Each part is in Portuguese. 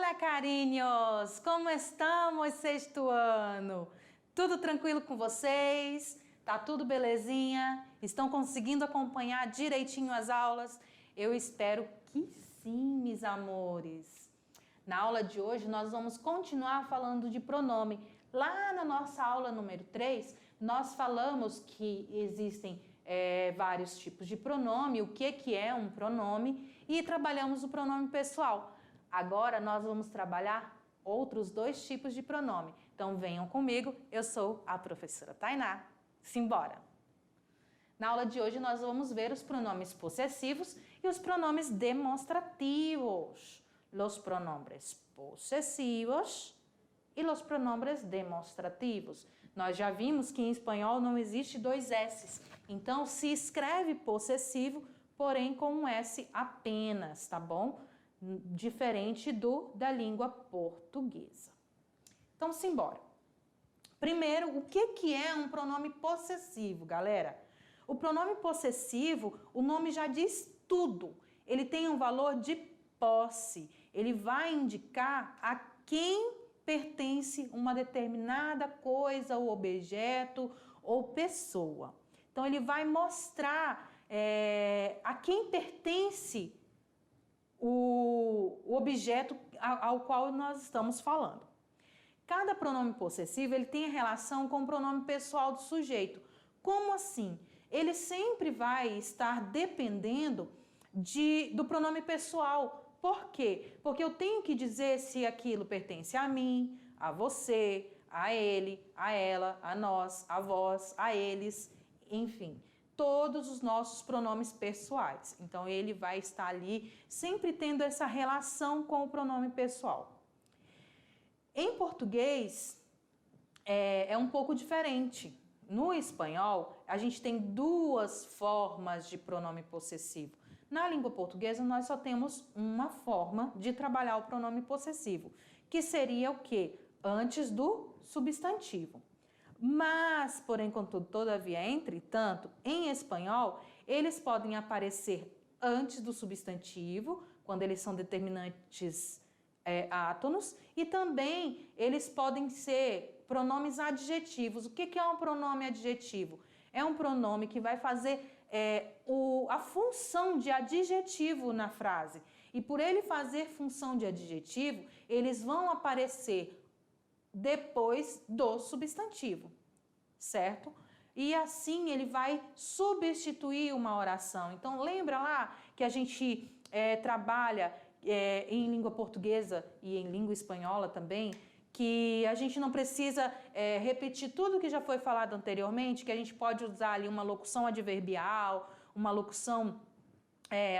Hola, carinhos! Como estamos, sexto ano? Tudo tranquilo com vocês? Tá tudo belezinha? Estão conseguindo acompanhar direitinho as aulas? Eu espero que sim, meus amores. Na aula de hoje nós vamos continuar falando de pronome. Lá na nossa aula número 3, nós falamos que existem vários tipos de pronome, o que é um pronome, e trabalhamos o pronome pessoal. Agora nós vamos trabalhar outros dois tipos de pronome. Então venham comigo, eu sou a professora Tainá. Simbora! Na aula de hoje nós vamos ver os pronomes possessivos e os pronomes demonstrativos. Los pronombres possessivos e los pronombres demonstrativos. Nós já vimos que em espanhol não existe dois S's. Então se escreve possessivo, porém com um S apenas, tá bom? Diferente da língua portuguesa. Então simbora. Primeiro, o que é um pronome possessivo, galera? O pronome possessivo, o nome já diz tudo. Ele tem um valor de posse. Ele vai indicar a quem pertence uma determinada coisa, ou objeto, ou pessoa. Então ele vai mostrar a quem pertence o objeto ao qual nós estamos falando. Cada pronome possessivo ele tem relação com o pronome pessoal do sujeito. Como assim? Ele sempre vai estar dependendo do pronome pessoal. Por quê? Porque eu tenho que dizer se aquilo pertence a mim, a você, a ele, a ela, a nós, a vós, a eles, enfim. Todos os nossos pronomes pessoais. Então ele vai estar ali sempre tendo essa relação com o pronome pessoal. Em português é um pouco diferente. No espanhol a gente tem duas formas de pronome possessivo. Na língua portuguesa nós só temos uma forma de trabalhar o pronome possessivo, que seria o quê? Antes do substantivo. Mas, porém, contudo, todavia, entretanto, em espanhol, eles podem aparecer antes do substantivo, quando eles são determinantes átonos, e também eles podem ser pronomes adjetivos. O que é um pronome adjetivo? É um pronome que vai fazer a função de adjetivo na frase. E por ele fazer função de adjetivo, eles vão aparecer depois do substantivo, certo? E assim ele vai substituir uma oração. Então lembra lá que a gente trabalha em língua portuguesa e em língua espanhola também, que a gente não precisa repetir tudo que já foi falado anteriormente, que a gente pode usar ali uma locução adverbial, uma locução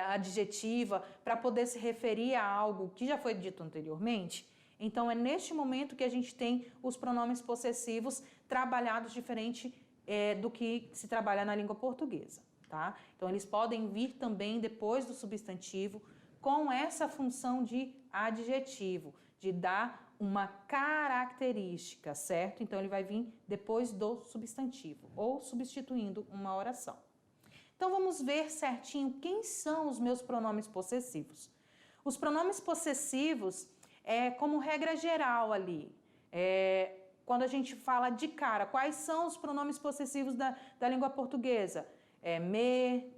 adjetiva para poder se referir a algo que já foi dito anteriormente. Então é neste momento que a gente tem os pronomes possessivos trabalhados diferente do que se trabalha na língua portuguesa, tá? Então eles podem vir também depois do substantivo com essa função de adjetivo, de dar uma característica, certo? Então ele vai vir depois do substantivo ou substituindo uma oração. Então vamos ver certinho quem são os meus pronomes possessivos. Os pronomes possessivos como regra geral ali, quando a gente fala de cara, quais são os pronomes possessivos da língua portuguesa? Me,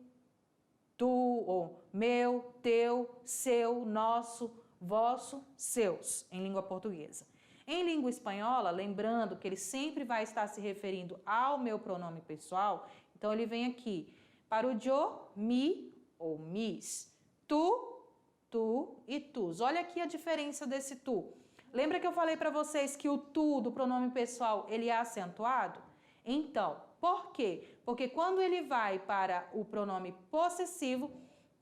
tu, ou meu, teu, seu, nosso, vosso, seus, em língua portuguesa. Em língua espanhola, lembrando que ele sempre vai estar se referindo ao meu pronome pessoal, então ele vem aqui para o yo, mi ou mis, tu e tus. Olha aqui a diferença desse tu. Lembra que eu falei para vocês que o tu do pronome pessoal ele é acentuado? Então, por quê? Porque quando ele vai para o pronome possessivo,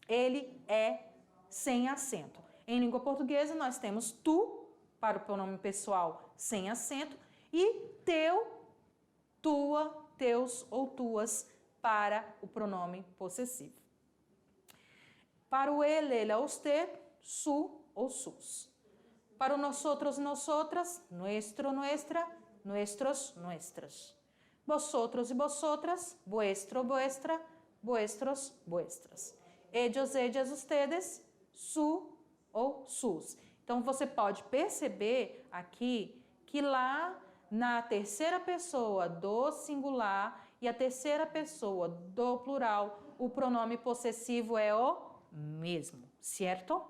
ele é sem acento. Em língua portuguesa nós temos tu para o pronome pessoal sem acento e teu, tua, teus ou tuas para o pronome possessivo. Para o ele, usted, su ou sus. Para o nosotros, nosotras, nuestro, nuestra, nuestros, nuestras. Vosotros y vosotras, vuestro, vuestra, vuestros, vuestras. Ellos, ellas, ustedes, su ou sus. Então, você pode perceber aqui que lá na terceira pessoa do singular e a terceira pessoa do plural, o pronome possessivo é o mesmo, certo?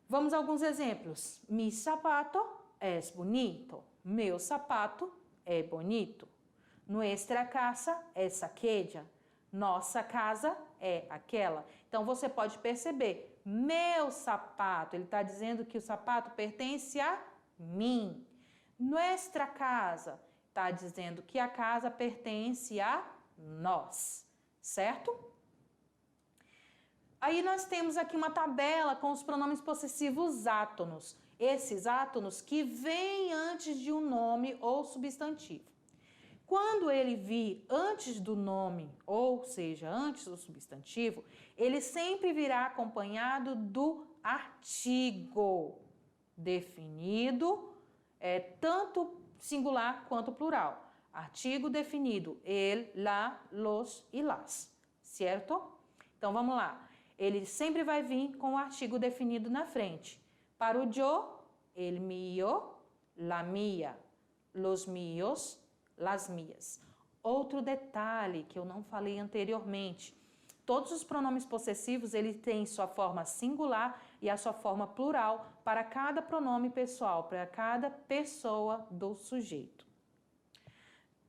Vamos a alguns exemplos. Mi sapato es bonito. Meu sapato é bonito. Nuestra casa es aquella. Nossa casa é aquela. Então, você pode perceber, meu sapato, ele está dizendo que o sapato pertence a mim. Nuestra casa, está dizendo que a casa pertence a nós, certo? Aí nós temos aqui uma tabela com os pronomes possessivos átonos. Esses átonos que vêm antes de um nome ou substantivo. Quando ele vir antes do nome, ou seja, antes do substantivo, ele sempre virá acompanhado do artigo definido, tanto singular quanto plural. Artigo definido, el, la, los e las, certo? Então, vamos lá. Ele sempre vai vir com o artigo definido na frente. Para o yo, el mío, la mía, los míos, las mías. Outro detalhe que eu não falei anteriormente, todos os pronomes possessivos, ele tem sua forma singular e a sua forma plural para cada pronome pessoal, para cada pessoa do sujeito.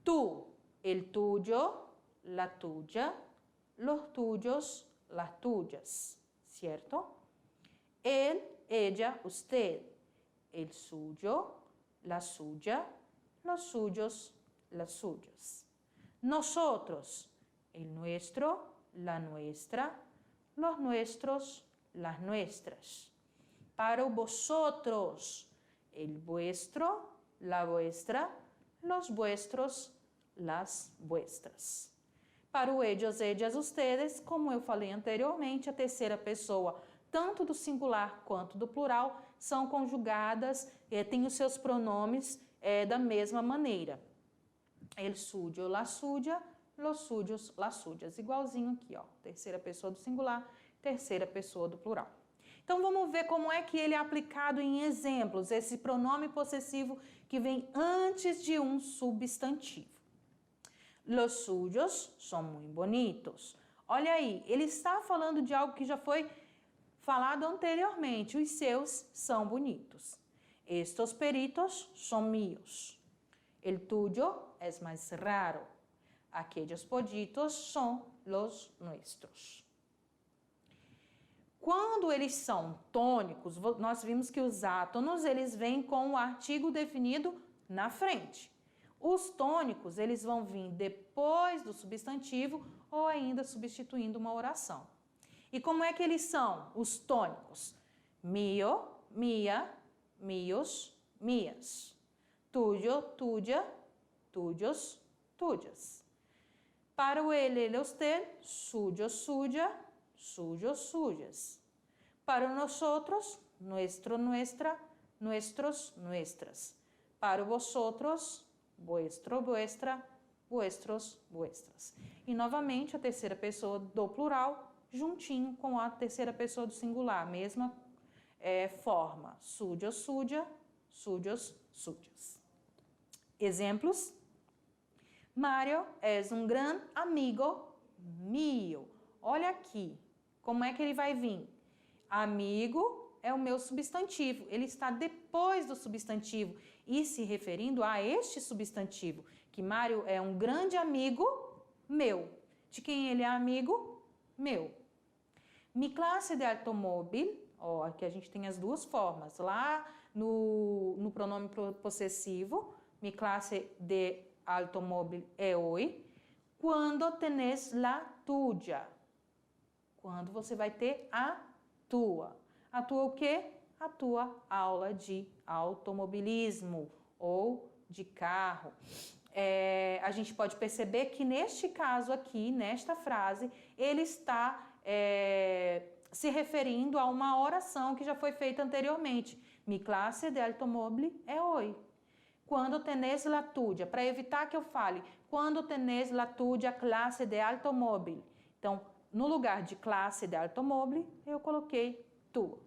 Tu, el tuyo, la tuya, los tuyos, las tuyas, ¿cierto? Él, ella, usted, el suyo, la suya, los suyos, las suyas. Nosotros, el nuestro, la nuestra, los nuestros, las nuestras. Para vosotros, el vuestro, la vuestra, los vuestros, las vuestras. Para o ellos, ellas, ustedes, como eu falei anteriormente, a terceira pessoa, tanto do singular quanto do plural, são conjugadas, têm os seus pronomes da mesma maneira. El suyo, la suya, los suyos, las suyas. Igualzinho aqui, ó. Terceira pessoa do singular, terceira pessoa do plural. Então, vamos ver como é que ele é aplicado em exemplos, esse pronome possessivo que vem antes de um substantivo. Los suyos son muy bonitos. Olha aí, ele está falando de algo que já foi falado anteriormente. Os seus são bonitos. Estos peritos son míos. El tuyo es más raro. Aquellos pollitos son los nuestros. Quando eles são tônicos, nós vimos que os átonos, eles vêm com o artigo definido na frente. Os tônicos, eles vão vir depois do substantivo ou ainda substituindo uma oração. E como é que eles são, os tônicos? Mio, mia, mios, mias. Tuyo, tuya, tuyos, tuyas. Para o ele, usted, suyo, suya, suyos, suyas. Para nosotros, nuestro, nuestra, nuestros, nuestras. Para vosotros, vuestro, vuestra, vuestros, vuestras. E novamente a terceira pessoa do plural juntinho com a terceira pessoa do singular, mesma forma. Suyo, suya, suyos, suyas. Exemplos. Mario es un gran amigo mío. Olha aqui, como é que ele vai vir? Amigo é o meu substantivo, ele está depois do substantivo e se referindo a este substantivo, que Mário é um grande amigo meu. De quem ele é amigo? Meu. Mi classe de automóvel, ó, aqui a gente tem as duas formas. Lá no pronome possessivo, mi classe de automóvel é hoy. Quando tenés la tuya? Quando você vai ter a tua. A tua o quê? A tua aula de automobilismo ou de carro. A gente pode perceber que neste caso aqui, nesta frase, ele está se referindo a uma oração que já foi feita anteriormente. Mi classe de automóvel é hoy. Quando tenés la tuya, para evitar que eu fale, quando tenés la tuya classe de automóvel. Então, no lugar de classe de automóvel, eu coloquei tua.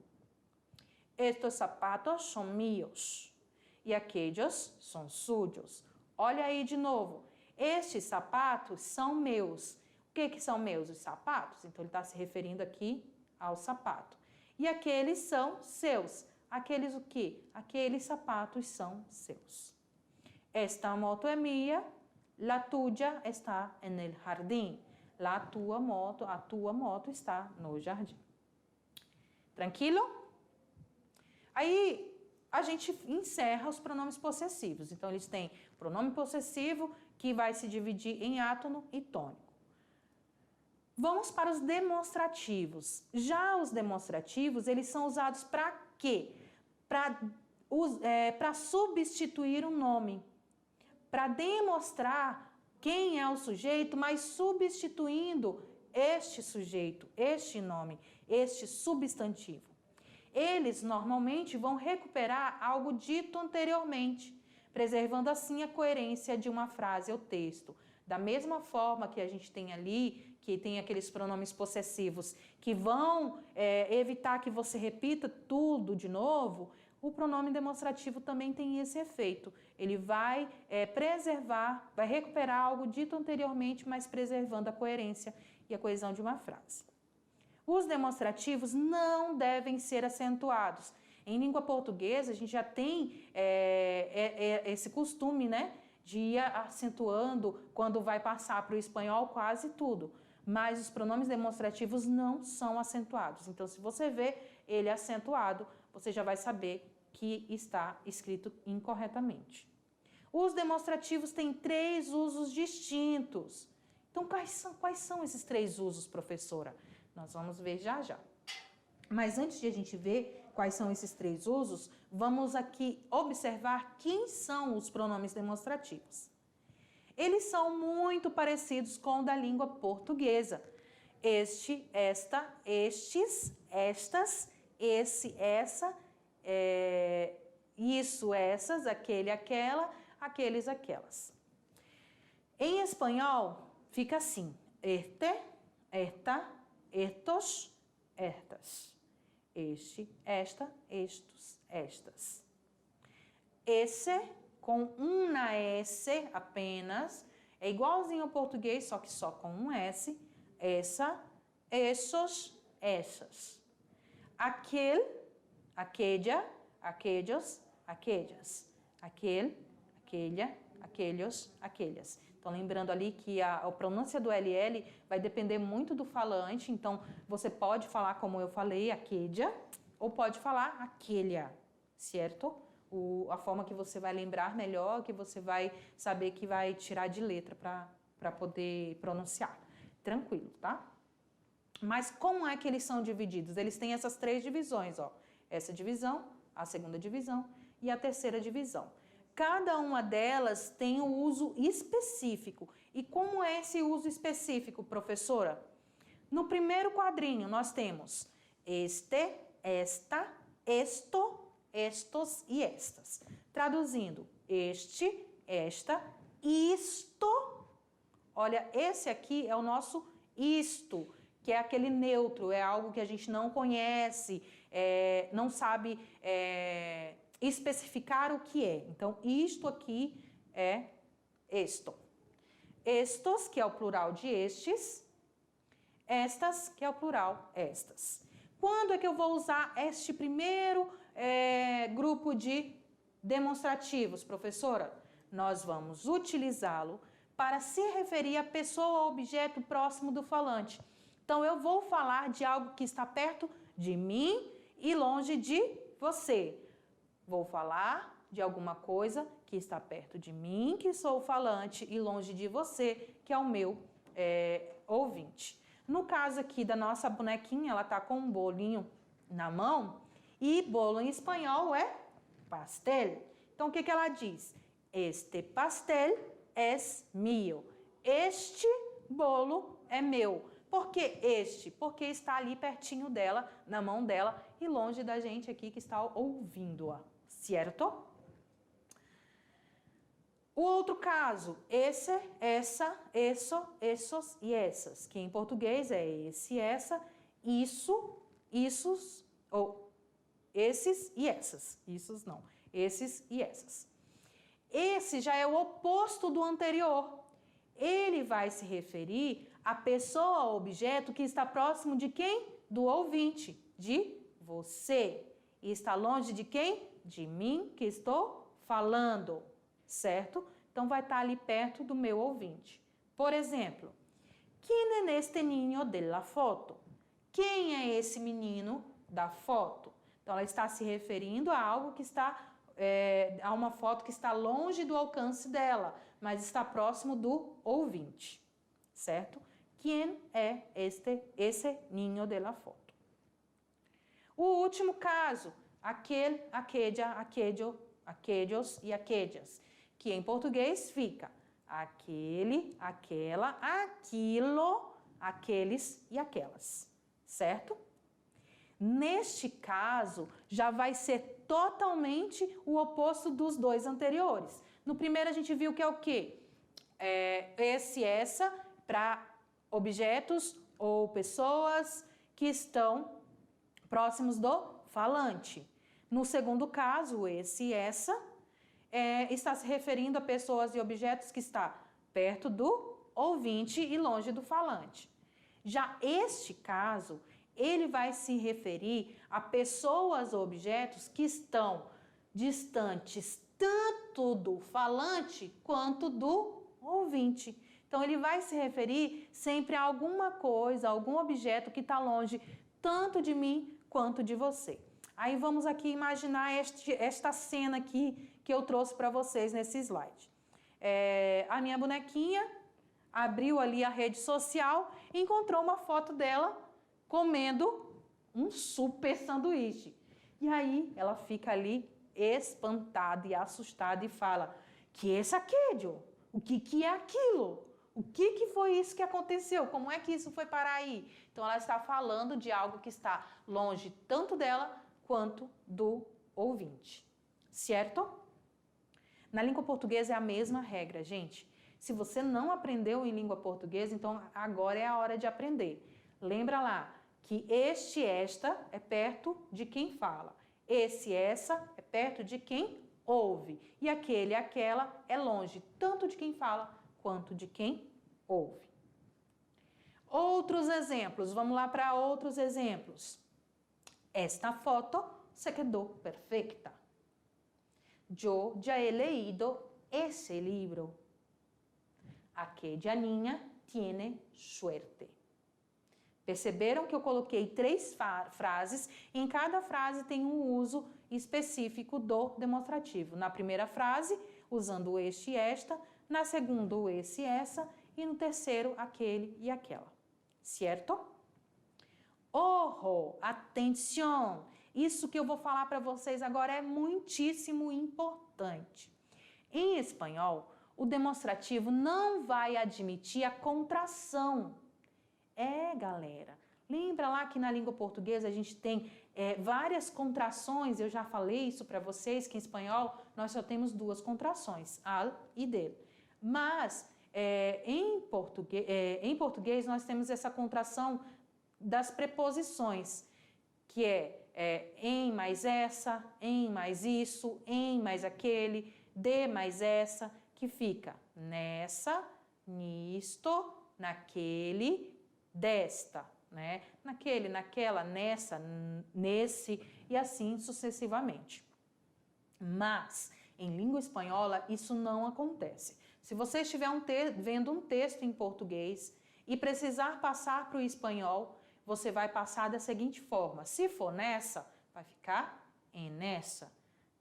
Estos zapatos son míos. E aquellos son suyos. Olha aí de novo. Estes sapatos são meus. O que são meus? Os sapatos. Então, ele está se referindo aqui ao sapato. E aqueles são seus. Aqueles o quê? Aqueles sapatos são seus. Esta moto é minha. La tuya está en el jardín. A tua moto está no jardim. Tranquilo? Aí, a gente encerra os pronomes possessivos. Então, eles têm pronome possessivo, que vai se dividir em átono e tônico. Vamos para os demonstrativos. Já os demonstrativos, eles são usados para quê? Para substituir um nome. Para demonstrar quem é o sujeito, mas substituindo este sujeito, este nome, este substantivo. Eles normalmente vão recuperar algo dito anteriormente, preservando assim a coerência de uma frase ou texto. Da mesma forma que a gente tem ali, que tem aqueles pronomes possessivos que vão evitar que você repita tudo de novo, o pronome demonstrativo também tem esse efeito. Ele vai preservar, vai recuperar algo dito anteriormente, mas preservando a coerência e a coesão de uma frase. Os demonstrativos não devem ser acentuados. Em língua portuguesa, a gente já tem esse costume, né, de ir acentuando quando vai passar para o espanhol quase tudo. Mas os pronomes demonstrativos não são acentuados. Então, se você vê ele acentuado, você já vai saber que está escrito incorretamente. Os demonstrativos têm 3 usos distintos. Então, quais são esses 3 usos, professora? Nós vamos ver já já. Mas antes de a gente ver quais são esses 3 usos, vamos aqui observar quem são os pronomes demonstrativos. Eles são muito parecidos com o da língua portuguesa. Este, esta, estes, estas, esse, essa, isso, essas, aquele, aquela, aqueles, aquelas. Em espanhol, fica assim: este, esta, estos, estas. Este, esta, estos, estas. Esse, com uma S apenas, é igualzinho ao português, só que só com um S. Essa, essos, essas. Aquele, aquella, aquellos, aquellas. Aquele, aquelha, aquelhos, aquelhas. Então, lembrando ali que a pronúncia do LL vai depender muito do falante. Então, você pode falar como eu falei, aquella, ou pode falar aquelha, certo? A forma que você vai lembrar melhor, que você vai saber que vai tirar de letra para poder pronunciar. Tranquilo, tá? Mas como é que eles são divididos? Eles têm essas 3 divisões, ó. Essa divisão, a segunda divisão e a terceira divisão. Cada uma delas tem um uso específico. E como é esse uso específico, professora? No primeiro quadrinho, nós temos este, esta, esto, estos e estas. Traduzindo, este, esta, isto. Olha, esse aqui é o nosso isto, que é aquele neutro, é algo que a gente não conhece, não sabe especificar o que é. Então, isto aqui é esto. Estos, que é o plural de estes. Estas, que é o plural estas. Quando é que eu vou usar este primeiro grupo de demonstrativos, professora? Nós vamos utilizá-lo para se referir à pessoa ou objeto próximo do falante. Então, eu vou falar de algo que está perto de mim e longe de você. Vou falar de alguma coisa que está perto de mim, que sou o falante, e longe de você, que é o meu ouvinte. No caso aqui da nossa bonequinha, ela está com um bolinho na mão, e bolo em espanhol é pastel. Então, o que ela diz? Este pastel es mío. Este bolo é meu. Por que este? Porque está ali pertinho dela, na mão dela, e longe da gente aqui que está ouvindo-a, certo? O outro caso, esse, essa, isso, essos e essas, que em português é esse, essa, isso, issos, ou esses e essas. Isso não. Esses e essas. Esse já é o oposto do anterior. Ele vai se referir à pessoa ou objeto que está próximo de quem? Do ouvinte, de você. E está longe de quem? De mim, que estou falando, certo? Então, vai estar ali perto do meu ouvinte. Por exemplo, ¿quién es este niño de la foto? Quem é esse menino da foto? Então, ela está se referindo a algo que está, a uma foto que está longe do alcance dela, mas está próximo do ouvinte, certo? ¿Quién é esse niño de la foto? O último caso, aquele, aquella, aquello, aquellos e aquellas, que em português fica aquele, aquela, aquilo, aqueles e aquelas, certo? Neste caso, já vai ser totalmente o oposto dos dois anteriores. No primeiro a gente viu que é o quê? Esse, essa, para objetos ou pessoas que estão próximos do falante. No segundo caso, esse e essa, está se referindo a pessoas e objetos que está perto do ouvinte e longe do falante. Já este caso, ele vai se referir a pessoas ou objetos que estão distantes tanto do falante quanto do ouvinte. Então, ele vai se referir sempre a alguma coisa, algum objeto que está longe tanto de mim quanto de você. Aí vamos aqui imaginar esta cena aqui que eu trouxe para vocês nesse slide. A minha bonequinha abriu ali a rede social e encontrou uma foto dela comendo um super sanduíche. E aí ela fica ali espantada e assustada e fala: que é aquilo? O que é aquilo? O que foi isso que aconteceu? Como é que isso foi parar aí? Então ela está falando de algo que está longe tanto dela quanto do ouvinte, certo? Na língua portuguesa é a mesma regra, gente. Se você não aprendeu em língua portuguesa, então agora é a hora de aprender. Lembra lá que este, esta é perto de quem fala. Esse, essa é perto de quem ouve. E aquele, aquela é longe tanto de quem fala quanto de quem ouve. Outros exemplos, vamos lá para outros exemplos. Esta foto se quedó perfecta. Yo ya he leído ese libro. Aquella niña tiene suerte. Perceberam que eu coloquei 3 frases, e em cada frase tem um uso específico do demonstrativo. Na primeira frase, usando o este e esta, na segunda, o esse e essa, e no terceiro, aquele e aquela. Certo? Ojo, atenção! Isso que eu vou falar para vocês agora é muitíssimo importante. Em espanhol, o demonstrativo não vai admitir a contração. Galera, lembra lá que na língua portuguesa a gente tem várias contrações, eu já falei isso para vocês, que em espanhol nós só temos 2 contrações, al e del. Mas em português nós temos essa contração das preposições, que em mais essa, em mais isso, em mais aquele, de mais essa, que fica nessa, nisto, naquele, desta, né? Naquele, naquela, nessa, nesse e assim sucessivamente. Mas em língua espanhola isso não acontece. Se você estiver vendo um texto em português e precisar passar para o espanhol, você vai passar da seguinte forma: se for nessa, vai ficar em nessa,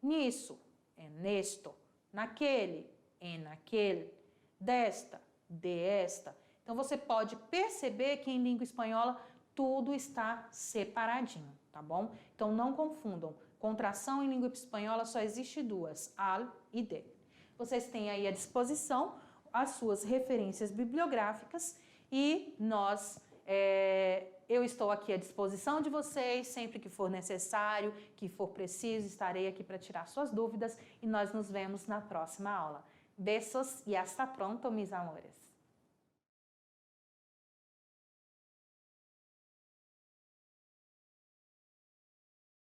nisso, em nesto, naquele, em naquele, desta, de esta. Então, você pode perceber que em língua espanhola tudo está separadinho, tá bom? Então, não confundam. Contração em língua espanhola só existe 2, al e de. Vocês têm aí à disposição as suas referências bibliográficas e eu estou aqui à disposição de vocês, sempre que for necessário, que for preciso, estarei aqui para tirar suas dúvidas e nós nos vemos na próxima aula. Besos e hasta pronto, mis amores!